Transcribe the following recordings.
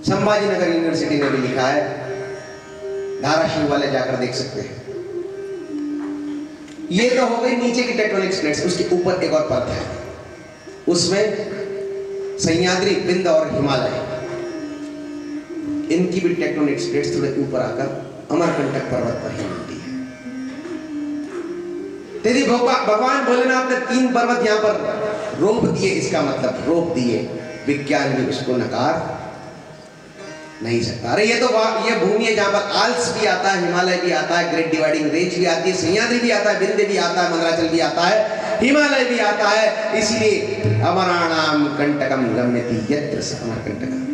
Sambhajinagar university ने भी लिखा है, धाराशिव वाले जाकर देख सकते हैं। ये तो हो गई नीचे की टेक्टोनिक प्लेट्स। उसके ऊपर एक और परत है, उसमें सह्याद्री, विंध्य और हिमालय, इनकी भी टेक्टोनिक प्लेट्स थोड़े ऊपर आकर अमरकंटक पर्वत पर ही मिलती है। तेरी भगवान भोलेनाथ ने 3 पर्वत यहां पर रोप दिए। इसका मतलब रोप दिए, विज्ञान भी उसको नकार नहीं सकता। अरे ये भूमि है जहां पर आल्प्स भी आता है, हिमालय भी आता है, ग्रेट डिवाइडिंग रेंज भी आती है, सह्याद्री भी आता है, विंध्य भी आता है, मंदराचल भी आता है, हिमालय भी आता है। इसलिए अमराणाम कंटकम गम्यति यत्र स अमरकंटकम्।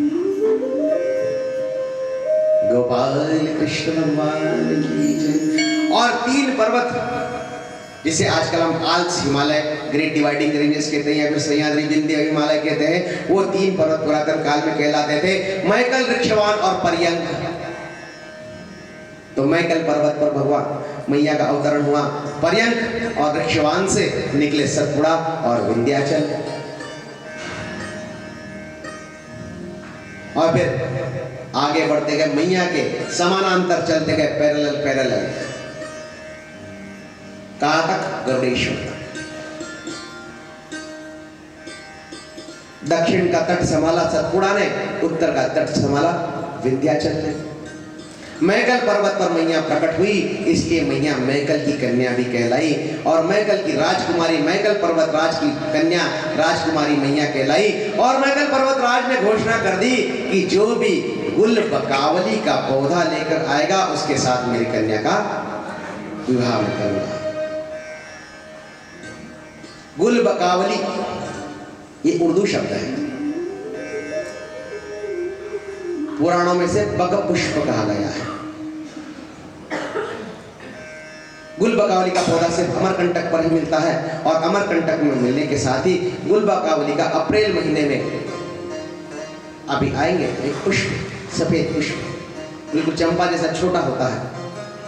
गोपाल कृष्ण भगवान की जय। और 3 पर्वत जिसे आजकल हम Alps, Himalaya, great dividing ranges कहते हैं या फिर सह्याद्री, विंध्य, हिमालय कहते हैं, वो 3 पर्वत पुरातन काल में कहलाते थे मैकल, ऋक्षवान और पर्यंक। तो मैकल पर्वत पर भगवान मैया का अवतरण हुआ, पर्यंक और ऋक्षवान से निकले सतपुड़ा और विंध्याचल। और फिर आगे बढ़ते गए, मैया के समानांतर चलते गए, पैरेलल कहां तक? गरुड़ेश्वर तक। दक्षिण का तट संभाला सतपुड़ा ने, उत्तर का तट संभाला विंध्याचल ने। मैकल पर्वत पर मैया प्रकट हुई, इसलिए मैया मैकल की कन्या भी कहलाई। और मैकल की राजकुमारी, मैकल पर्वत राज की कन्या राजकुमारी मैया कहलाई। और मैकल पर्वत राज ने घोषणा कर दी कि जो भी गुलबकावली का पौधा लेकर आएगा उसके साथ मेरी कन्या का विवाह मैं करूंगा। गुलबकावली ये उर्दू शब्द है, पुराणों में से बग पुष्प कहा गया है। गुलबकावली का पौधा सिर्फ अमरकंटक पर ही मिलता है, और अमरकंटक में मिलने के साथ ही गुलबकावली का अप्रैल महीने में अभी आएंगे एक पुष्प, सफेद पुष्प, बिल्कुल चंपा जैसा छोटा होता है,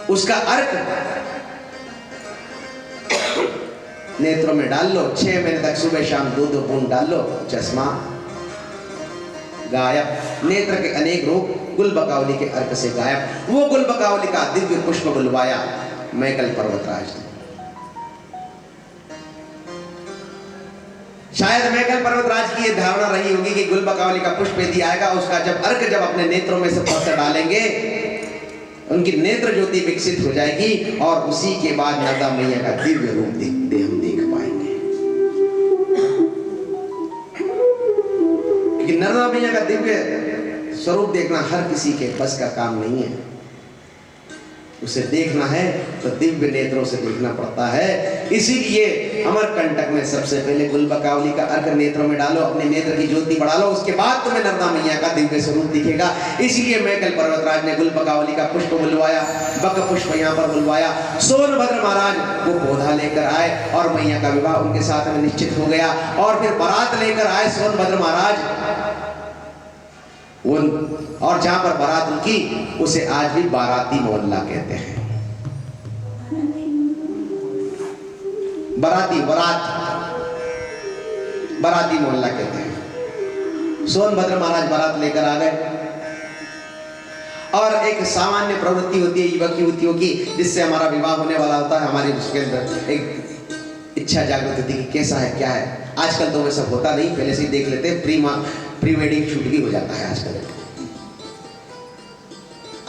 उसका अर्क नेत्रों में डाल लो, 6 महीने तक सुबह शाम 2-2 बूंद डाल लो, चश्मा गायब। नेत्र के अनेक रोग गुलबकावली के अर्क से गायब। वो गुलबकावली का दिव्य पुष्प बुलवाया मैकल पर्वतराज ने। शायद मैकल पर्वतराज की ये धारणा रही होगी कि गुलबकावली का पुष्प यदि आएगा, उसका जब अर्क जब अपने नेत्रों में से पत्थर डालेंगे, उनकी नेत्र ज्योति विकसित हो जाएगी और उसी के बाद नर्मदा मैया का दिव्य रूप हम देख पाएंगे। क्योंकि नर्मदा मैया का दिव्य स्वरूप देखना हर किसी के बस का काम नहीं है। उसे देखना है तो दिव्य नेत्रों से देखना पड़ता है। इसीलिए अमरकंटक में सबसे पहले गुलबकावली का अर्क नेत्रों में डालो, अपने नेत्र की ज्योति बढ़ा लो, उसके बाद तुम्हें नर्मदा मैया का दिव्य स्वरूप दिखेगा। इसीलिए मैकल पर्वतराज ने गुलबकावली का पुष्प बुलवाया, बक पुष्प यहाँ पर बुलवाया। सोनभद्र महाराज वो पौधा लेकर आए और मैया का विवाह उनके साथ में निश्चित हो गया। और फिर बारात लेकर आए सोनभद्र महाराज, और जहां पर बारात उनकी, उसे आज भी बाराती मोहल्ला कहते हैं। बाराती मोहल्ला कहते हैं। सोनभद्र महाराज बारात लेकर आ गए, और एक सामान्य प्रवृत्ति होती है युवक युवतियों की, जिससे हमारा विवाह होने वाला होता है, हमारी उसके अंदर एक इच्छा जागृत होती है कि कैसा है क्या है। आजकल तो वैसा होता नहीं, पहले से ही देख लेते हैं, प्री वेडिंग शूट भी हो जाता है आजकल।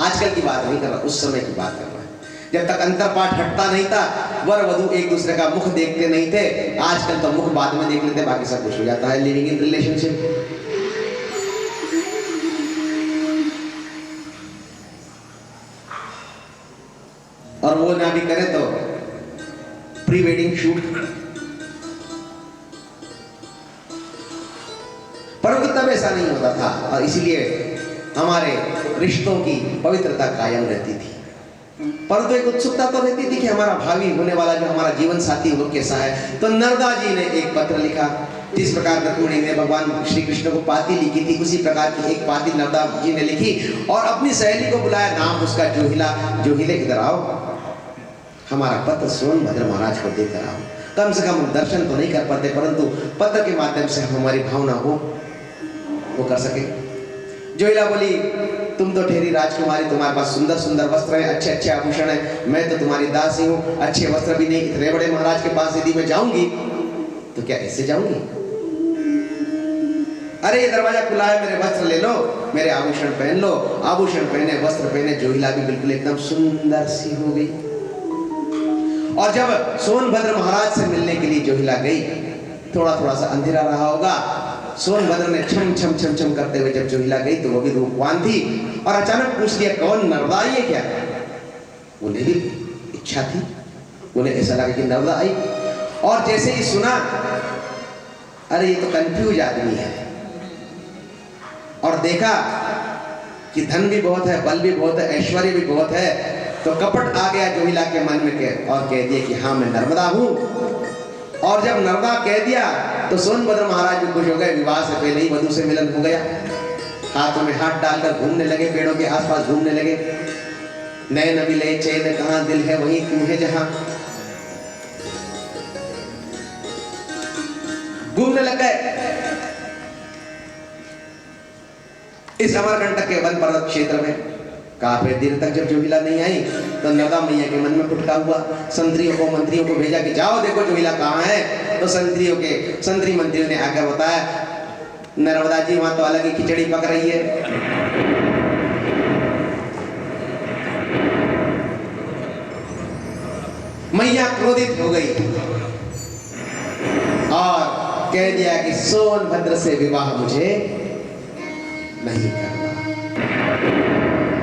आजकल की बात नहीं कर रहा, उस समय की बात कर रहा है, जब तक अंतरपाठ हटता नहीं था, वर वधू एक दूसरे का मुख देखते नहीं थे। आजकल तो मुख बाद में देख लेते, बाकी सब कुछ हो जाता है लिविंग इन रिलेशनशिप। और वो ना भी करे तो प्री वेडिंग शूट। परंतु तब ऐसा नहीं होता था, और इसलिए हमारे रिश्तों की पवित्रता कायम रहती थी। परंतु एक उत्सुकता तो रहती थी कि हमारा भावी होने वाला जो हमारा जीवन साथी वो कैसा है। तो नर्मदा जी ने एक पत्र लिखा, जिस प्रकार रुक्मिणी ने भगवान श्री कृष्ण को पाती लिखी थी, उसी प्रकार की एक पाती नर्मदा जी ने लिखी और अपनी सहेली को बुलाया, नाम उसका जोहिला। जोहिले इधर आओ, हमारा पत्र सोनभद्र महाराज को देकर आओ। कम से कम हम दर्शन तो नहीं कर पाते, परंतु पत्र के माध्यम से हम हमारी भावना को वो कर सके। जोहिला बोली, तुम तो ठहरी राजकुमारी, तुम्हारे पास सुंदर सुंदर वस्त्र हैं, अच्छे अच्छे आभूषण हैं, मैं तो तुम्हारी दासी हूँ, अच्छे वस्त्र भी नहीं, इतने बड़े महाराज के पास यदि मैं जाऊंगी तो क्या ऐसे जाऊंगी? अरे ये दरवाजा खुला है, मेरे वस्त्र ले लो, मेरे आभूषण पहन लो। आभूषण पहने, वस्त्र पहने, जोहिला भी बिल्कुल एकदम सुंदर सी हो गई। और जब सोनभद्र महाराज से मिलने के लिए जोहिला गई, थोड़ा थोड़ा सा अंधेरा रहा होगा, सोनभद्र ने छम छम छम छम करते हुए जब जोहिला गई तो वो भी रूपवान थी, और अचानक पूछ लिया, कौन नर्मदा आई है क्या? उन्हें भी इच्छा थी, उन्हें ऐसा लगा कि नर्मदा आई, और जैसे ही सुना, अरे ये तो कंफ्यूज आदमी है, और देखा कि धन भी बहुत है, बल भी बहुत है, ऐश्वर्य भी बहुत है, तो कपट आ गया जोहिला के मन में के, और कह दिया कि हाँ मैं नर्मदा हूं। और जब नर्मदा कह दिया तो सोनभद्र महाराज भी खुश हो गए, विवाह से पहले ही वधू से मिलन हो गया। हाथों में हाथ डालकर घूमने लगे, पेड़ों के आसपास घूमने लगे। नैन मिले चैन कहाँ, दिल है वहीं तू है जहां, घूमने लग गए। इस अमरकंटक के वन पर्वत क्षेत्र में काफी देर तक जब जोहिला नहीं आई तो नर्मदा मैया के मन में फुटका हुआ। संतरियों को मंत्रियों को भेजा कि जाओ देखो जोहिला कहाँ है। तो संतरी मंत्रियों ने आकर बताया, नर्मदा जी वहां तो अलग ही खिचड़ी पक रही है। मैया क्रोधित हो गई और कह दिया कि सोनभद्र से विवाह मुझे नहीं करना।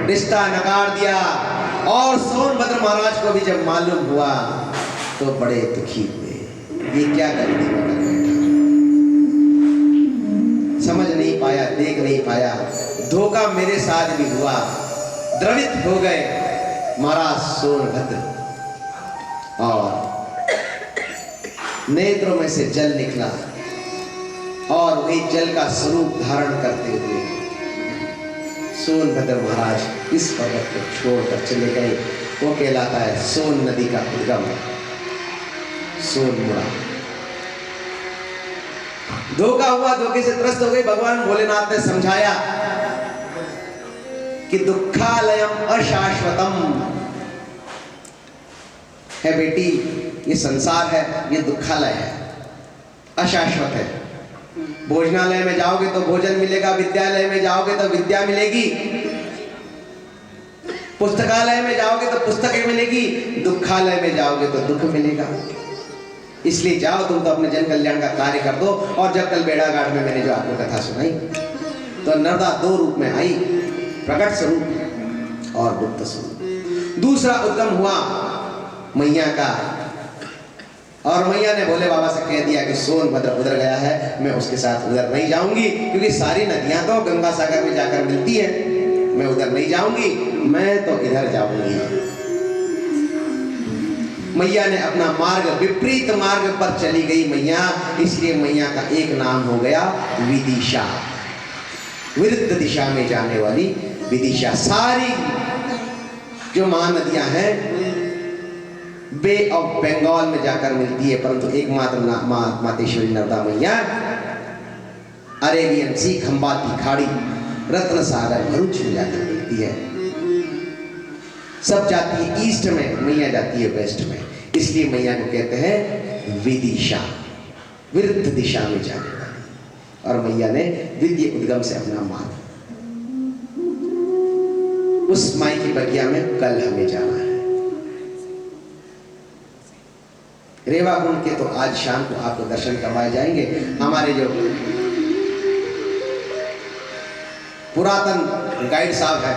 रिश्ता नकार दिया। और सोनभद्र महाराज को भी जब मालूम हुआ तो बड़े दुखी हुए, ये क्या गलती कर बैठा, समझ नहीं पाया, देख नहीं पाया, धोखा मेरे साथ भी हुआ। द्रवित हो गए महाराज सोनभद्र, और नेत्रों में से जल निकला, और वही जल का स्वरूप धारण करते हुए सोनभद्र महाराज इस पर्वत को छोड़कर चले गए। वो कहलाता है सोन नदी का उद्गम, सोनमुड़ा। धोखा हुआ, धोखे से त्रस्त हो गए। भगवान भोलेनाथ ने समझाया कि दुखालयम अशाश्वतम है बेटी, ये संसार है, ये दुखालय है, अशाश्वत है। भोजनालय में जाओगे तो भोजन मिलेगा, विद्यालय में जाओगे तो विद्या मिलेगी, पुस्तकालय में जाओगे तो पुस्तकें मिलेगी, दुखालय में जाओगे तो दुख मिलेगा। इसलिए जाओ तुम तो अपने जन कल्याण का कार्य कर दो। और जब कल बेड़ाघाट में मैंने जो आपको कथा सुनाई, तो नर्मदा दो रूप में आई, प्रकट स्वरूप और गुप्त स्वरूप। दूसरा उद्गम हुआ मैया का, और मैया ने भोले बाबा से कह दिया कि सोनभद्र उधर गया है, मैं उसके साथ उधर नहीं जाऊंगी, क्योंकि सारी नदियां तो गंगा सागर में जाकर मिलती हैं, मैं उधर नहीं जाऊंगी, मैं तो इधर जाऊंगी। मैया ने अपना मार्ग, विपरीत मार्ग पर चली गई मैया, इसलिए मैया का एक नाम हो गया विदिशा, विरुद्ध दिशा में जाने वाली विदिशा। सारी जो महानदियां हैं बे ऑफ बंगाल में जाकर मिलती है, परंतु एकमात्र मातेश्वरी नर्मदा मैया अरेबियन सी, खंबाती खाड़ी, रत्न सागर, भरूच में जाकर मिलती है। सब जाती है ईस्ट में, मैया जाती है वेस्ट में, इसलिए मैया को कहते हैं विदिशा, विरुद्ध दिशा में जाने वाली। और मैया ने विद्य उद्गम से अपना मार्ग, उस माई की बगिया में कल हमें जाना है। रेवा कुंड के तो आज शाम को आपको दर्शन करवाए जाएंगे। हमारे जो पुरातन गाइड साहब है,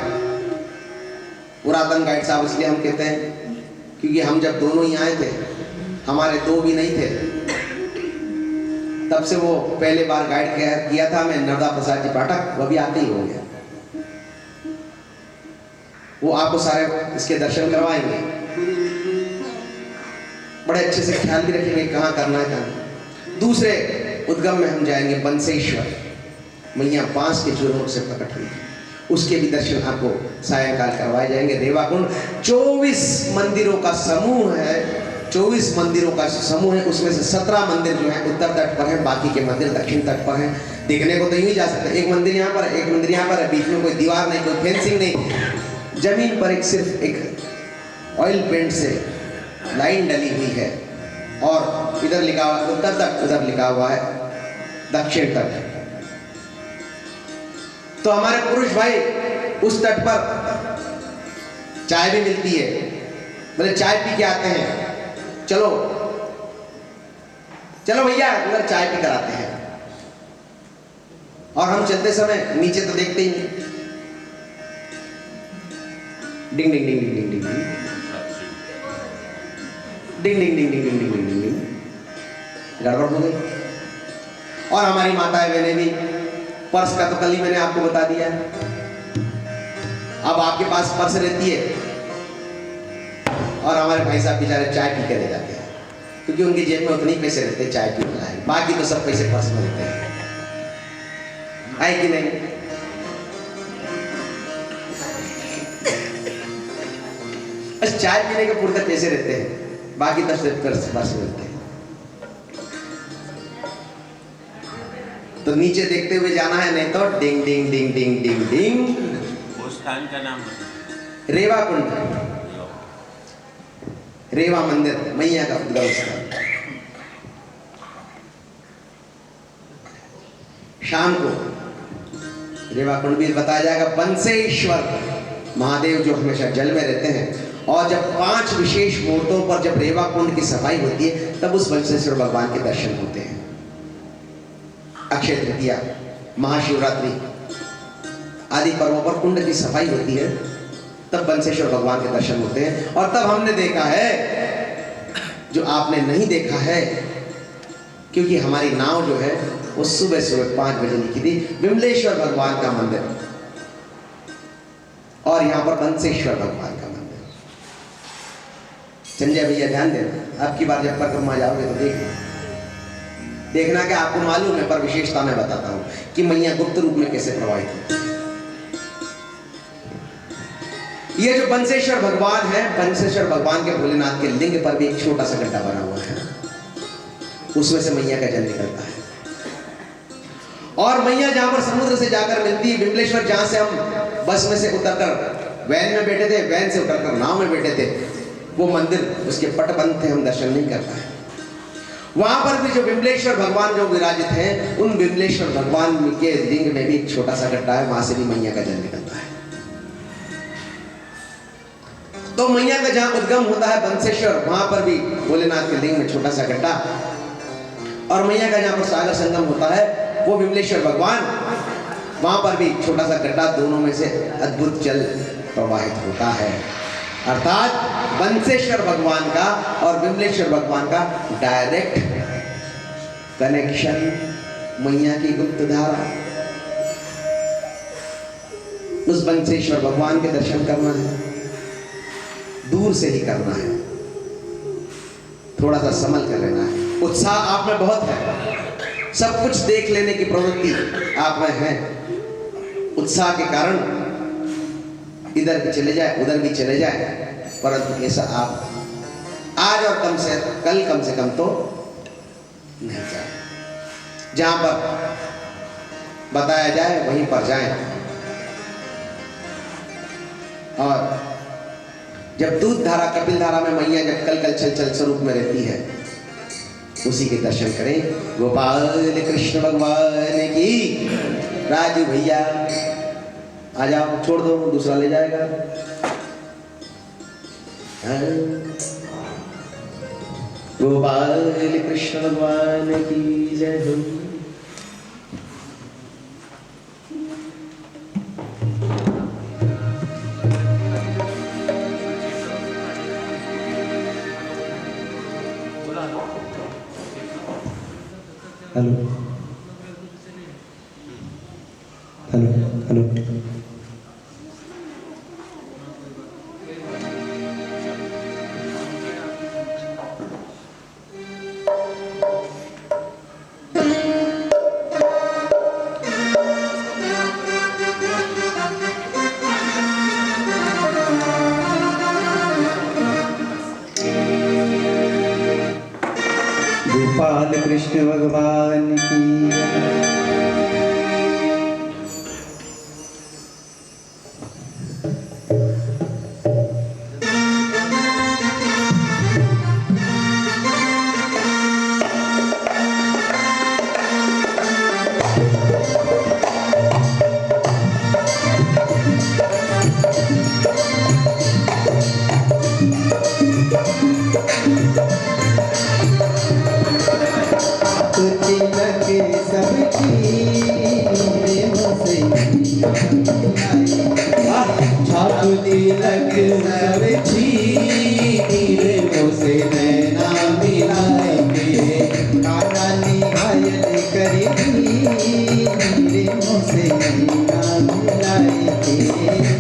पुरातन गाइड साहब इसलिए हम कहते हैं क्योंकि हम जब दोनों ही आए थे, हमारे दो भी नहीं थे, तब से वो पहले बार गाइड किया था मैं, नर्मदा प्रसाद जी पाठक, वो भी आते ही हो गया। वो आपको सारे इसके दर्शन करवाएंगे, बड़े अच्छे से ख्याल भी रखेंगे कहाँ करना है कहाँ। दूसरे उद्गम में हम जाएंगे बंसेश्वर, मैया बांस के चूर्णों से प्रकट हुई, उसके भी दर्शन आपको सायंकाल करवाए जाएंगे। रेवा कुंड 24 मंदिरों का समूह है, 24 मंदिरों का समूह है, उसमें से 17 मंदिर जो है उत्तर तट पर हैं, बाकी के मंदिर दक्षिण तट पर हैं। देखने को तो यूं ही जा सकता है, एक मंदिर यहाँ पर, एक मंदिर यहाँ पर है, बीच में कोई दीवार नहीं, कोई फेंसिंग नहीं, जमीन पर एक सिर्फ एक ऑयल पेंट से लाइन डली हुई है और इधर लिखा हुआ उत्तर तट, उधर लिखा हुआ है दक्षिण तट। तो हमारे पुरुष भाई उस तट पर चाय भी मिलती है, बोले चाय पी के आते हैं, चलो चलो भैया उधर चाय पी कर आते हैं। और हम चलते समय नीचे तो देखते ही नहीं, डिंग डिंग डिंग डिंग डिंग डिंग डिंग डिंग डिंग डिंग डिंग डिंग डिंग डिंग, गड़बड़ हो गई। और हमारी माताएं बहनें भी, पर्स का तो कल ही मैंने आपको बता दिया है, अब आपके पास पर्स रहती है और हमारे भाई साहब बेचारे चाय पी के ले जाते हैं, क्योंकि उनकी जेब में उतने ही पैसे रहते हैं चाय पीने लायक, बाकी तो सब पैसे पर्स में रहते हैं, है कि नहीं? बस चाय पीने के पूरे पैसे रहते हैं, बाकी तो सिर्फ पर्स में रहते हैं। तो नीचे देखते हुए जाना है, नहीं तो डिंग डिंग डिंग डिंग डिंग डिंग। उस स्थान का नाम रेवा कुंड, रेवा मंदिर, मैया का उद्गम स्थल। शाम को रेवा कुंड भी बताया जाएगा। बंसेश्वर महादेव जो हमेशा जल में रहते हैं, और जब 5 विशेष मुहूर्तों पर जब रेवा कुंड की सफाई होती है, तब उस बंसेश्वर भगवान के दर्शन होते हैं। अक्षय तृतीया, महाशिवरात्रि आदि पर्वों पर कुंड की सफाई होती है, तब बंसेश्वर भगवान के दर्शन होते हैं। और तब हमने देखा है, जो आपने नहीं देखा है, क्योंकि हमारी नाव जो है वो सुबह सुबह 5 बजे निकली थी, विमलेश्वर भगवान का मंदिर और यहां पर बंसेश्वर भगवान का मंदिर। संजय भैया ध्यान देना, आपकी बार जब परिक्रमा जाओगे तो देखना कि आपको मालूम है, पर विशेषता मैं बताता हूं कि मैया गुप्त रूप में कैसे प्रभावित होती है। ये जो बंसेश्वर भगवान है, बंसेश्वर भगवान के भोलेनाथ के लिंग पर भी एक छोटा सा गड्ढा बना हुआ है, उसमें से मैया का जल निकलता है। और मैया जहां पर समुद्र से जाकर मिलती है, विमलेश्वर जहां से हम बस में से उतरकर वैन में बैठे थे, वैन से उतरकर नाव में बैठे थे, वो मंदिर उसके पट बंद थे, हम दर्शन नहीं कर पाए। वहां पर भी जो विमलेश्वर भगवान जो विराजित हैं, उन विमलेश्वर भगवान के लिंग में भी एक छोटा सा गड्ढा है, वहां से भी मैया का जल निकलता है। तो मैया का जहां उद्गम होता है बंसेश्वर, वहां पर भी भोलेनाथ के लिंग में छोटा सा गड्ढा, और मैया का जहां पर सागर संगम होता है वो विमलेश्वर भगवान, वहां पर भी छोटा सा गड्ढा, दोनों में से अद्भुत जल प्रवाहित होता है। अर्थात बंसेश्वर भगवान का और विमलेश्वर भगवान का डायरेक्ट कनेक्शन, मैया की गुप्त धारा। उस बंसेश्वर भगवान के दर्शन करना है, दूर से ही करना है, थोड़ा सा संभल कर लेना है। उत्साह आप में बहुत है, सब कुछ देख लेने की प्रवृत्ति आप में है, उत्साह के कारण इधर भी चले जाए उधर भी चले जाए, परंतु ऐसा आप आज और कल कम से कम तो नहीं जाए। जहां पर बताया जाए वहीं पर जाएं। और जब दूध धारा कपिल धारा में मैया जब कल कल छल छल स्वरूप में रहती है, उसी के दर्शन करें। गोपाल कृष्ण भगवान की। राजू भैया आ जाओ, छोड़ दो, दूसरा ले जाएगा। गोपाल कृष्ण भगवान की जय हो। हेलो हेलो हेलो कृष्ण भगवान की। छाप तिलक सब छीन मोसे नैना मिलाएंगे। काना निघायल करी रे मोसे नैना मिलाएंगे।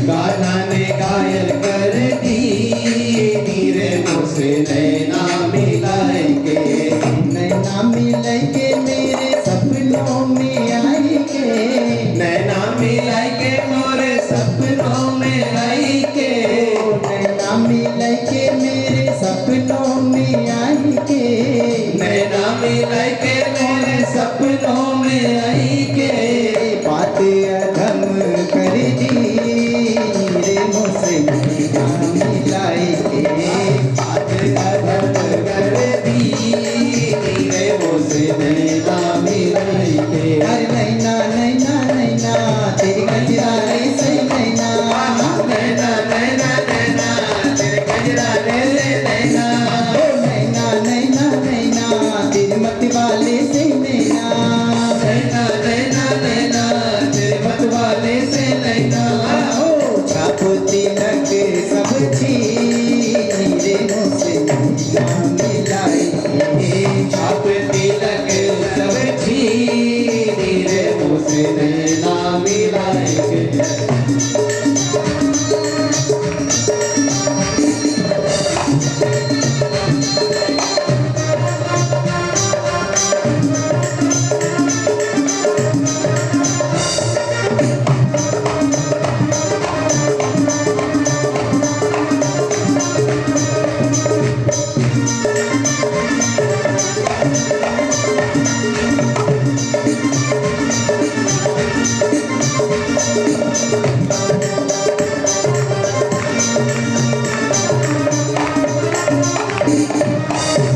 गाना ने घायल कर दी नीरे मोसे नैना मिलाएंगे। नैना मिलेंगे मेरे सपनों में आएंगे। नैना मिलाएंगे मोरे सपनों में आएंगे। नैना मिलेंगे मेरे सपनों में आएंगे। नैना मिलाएंगे मोरे सपनों में आएंगे। बात अधम कर दी रे मोसे नैना मिलाएंगे। बात अधम कर दी नीरे मोसे नैना मिलाएंगे। अरे नैना नैना नैना तेरी गजरारे से नैना। नैना नैना नैना तेरे गजरारे से नैना। ओ नैना नैना नैना तेरे मत वाले से नैना। नैना नैना नैना तेरे मत वाले से नैना। ओ छाप तिलक सब छीन रे मोसे नैना मिलाएंगे। छाप तिलक सब छीन रे मोसे नैना मिलाएंगे।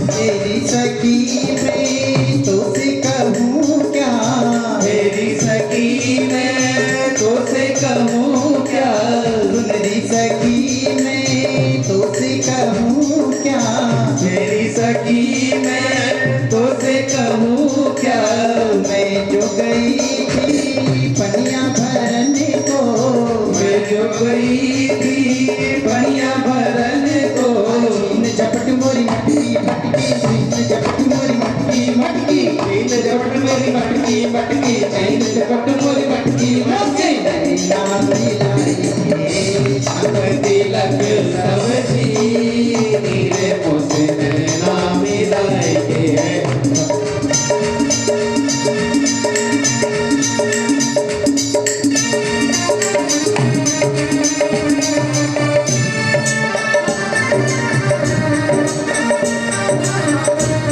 मेरी सखी मैं तुझसे कहूँ क्या। मेरी सखी मैं तो से कहूँ क्या। मेरी सखी मैं तुझसे कहूँ क्या। मेरी सखी मैं तो से कहूँ क्या। मैं जो गई थी पनिया भरने को। मैं जो गई थी पनिया भरने को। छीन झपट मोरी मटकी मटकी छीन झपट मोरी मटकी मटकी। छीन झपट मेरी मटकी मटकी छीन झपट मोरी मटकी मटकी। नैना मिलाएंगे। छाप तिलक सब छीन रे मोसे नैना मिलाएंगे।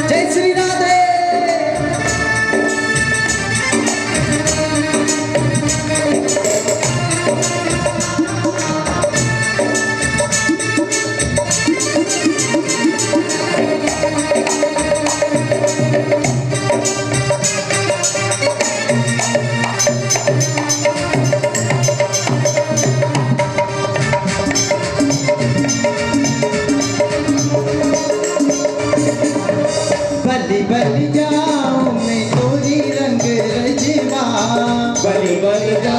जय श्री राधे। बलि बलि जाऊं मैं तोरी रंग रजवा। बलि बलि जा